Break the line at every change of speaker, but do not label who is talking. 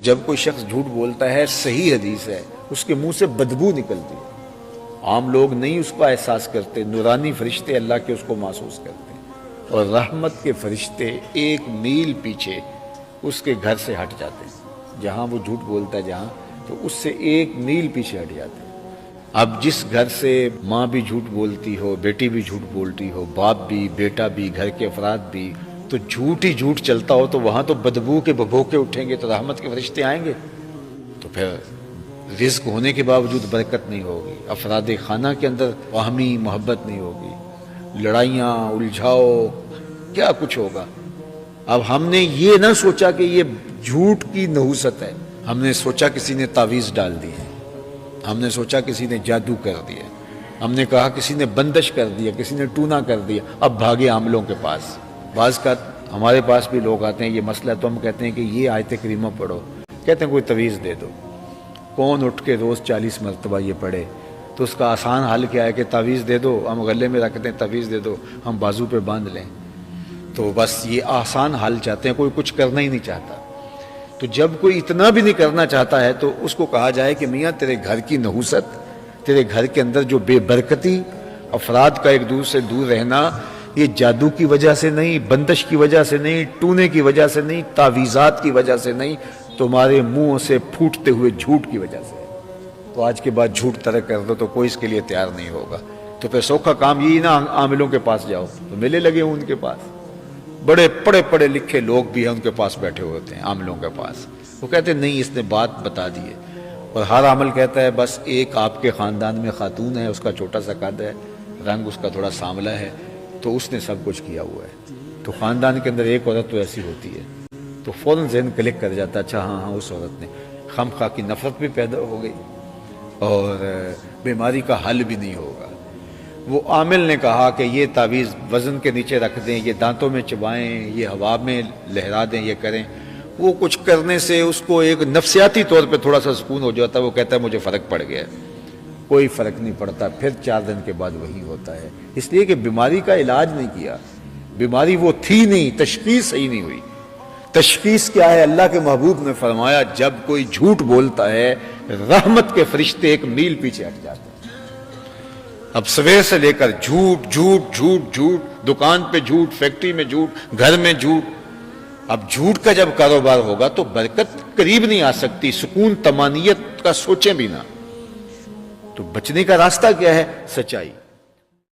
جب کوئی شخص جھوٹ بولتا ہے، صحیح حدیث ہے، اس کے منہ سے بدبو نکلتی ہے، عام لوگ نہیں اس کا احساس کرتے، نورانی فرشتے اللہ کے اس کو محسوس کرتے ہیں، اور رحمت کے فرشتے 1 میل پیچھے اس کے گھر سے ہٹ جاتے ہیں، جہاں وہ جھوٹ بولتا ہے جہاں، تو اس سے 1 میل پیچھے ہٹ جاتے ہیں۔ اب جس گھر سے ماں بھی جھوٹ بولتی ہو، بیٹی بھی جھوٹ بولتی ہو، باپ بھی، بیٹا بھی، گھر کے افراد بھی، تو جھوٹ ہی جھوٹ چلتا ہو، تو وہاں تو بدبو کے ببوکے اٹھیں گے، تو رحمت کے فرشتے آئیں گے، تو پھر رزق ہونے کے باوجود برکت نہیں ہوگی، افراد خانہ کے اندر باہمی محبت نہیں ہوگی، لڑائیاں، الجھاؤ، کیا کچھ ہوگا۔ اب ہم نے یہ نہ سوچا کہ یہ جھوٹ کی نحوست ہے، ہم نے سوچا کسی نے تعویذ ڈال دی ہے، ہم نے سوچا کسی نے جادو کر دیا، ہم نے کہا کسی نے بندش کر دیا، کسی نے ٹونا کر دیا، اب بھاگے عاملوں کے پاس۔ بعض کا ہمارے پاس بھی لوگ آتے ہیں، یہ مسئلہ، تو ہم کہتے ہیں کہ یہ آیت کریمہ پڑھو، کہتے ہیں کوئی تعویذ دے دو۔ کون اٹھ کے روز 40 مرتبہ یہ پڑھے؟ تو اس کا آسان حل کیا ہے کہ تعویذ دے دو، ہم غلے میں رکھتے ہیں، تعویذ دے دو، ہم بازو پہ باندھ لیں۔ تو بس یہ آسان حل چاہتے ہیں، کوئی کچھ کرنا ہی نہیں چاہتا۔ تو جب کوئی اتنا بھی نہیں کرنا چاہتا ہے تو اس کو کہا جائے کہ میاں تیرے گھر کی نحوست، تیرے گھر کے اندر جو بے برکتی، افراد کا ایک دوسرے سے دور رہنا، یہ جادو کی وجہ سے نہیں، بندش کی وجہ سے نہیں، ٹونے کی وجہ سے نہیں، تعویذات کی وجہ سے نہیں، تمہارے منہ سے پھوٹتے ہوئے جھوٹ کی وجہ سے۔ تو آج کے بعد جھوٹ ترک کر دو تو کوئی اس کے لیے تیار نہیں ہوگا۔ تو پھر سوکھا کام یہی نا، عاملوں کے پاس جاؤ، تو میلے لگے ہوں ان کے پاس، بڑے پڑھے لکھے لوگ بھی ہیں ان کے پاس بیٹھے ہوتے ہیں، عاملوں کے پاس، وہ کہتے ہیں نہیں اس نے بات بتا دی ہے، اور ہر عامل کہتا ہے بس ایک آپ کے خاندان میں خاتون ہے، اس کا چھوٹا سا قد ہے، رنگ اس کا تھوڑا سانولا ہے، تو اس نے سب کچھ کیا ہوا ہے، تو خاندان کے اندر ایک عورت تو ایسی ہوتی ہے، تو فوراً ذہن کلک کر جاتا، اچھا ہاں اس عورت نے، خم خواہ کی نفرت بھی پیدا ہو گئی اور بیماری کا حل بھی نہیں ہوگا۔ وہ عامل نے کہا کہ یہ تعویذ وزن کے نیچے رکھ دیں، یہ دانتوں میں چبائیں، یہ ہوا میں لہرا دیں، یہ کریں، وہ کچھ کرنے سے اس کو ایک نفسیاتی طور پہ تھوڑا سا سکون ہو جاتا ہے، وہ کہتا ہے مجھے فرق پڑ گیا۔ کوئی فرق نہیں پڑتا، پھر 4 دن کے بعد وہی ہوتا ہے، اس لیے کہ بیماری کا علاج نہیں کیا، بیماری وہ تھی نہیں، تشخیص صحیح نہیں ہوئی۔ تشخیص کیا ہے؟ اللہ کے محبوب نے فرمایا جب کوئی جھوٹ بولتا ہے رحمت کے فرشتے 1 میل پیچھے ہٹ جاتے ہیں۔ اب سویر سے لے کر جھوٹ جھوٹ جھوٹ جھوٹ، دکان پہ جھوٹ، فیکٹری میں جھوٹ، گھر میں جھوٹ۔ اب جھوٹ کا جب کاروبار ہوگا تو برکت قریب نہیں آ سکتی، سکون طمانینت کا سوچیں بھی نہ۔ تو بچنے کا راستہ کیا ہے؟ سچائی۔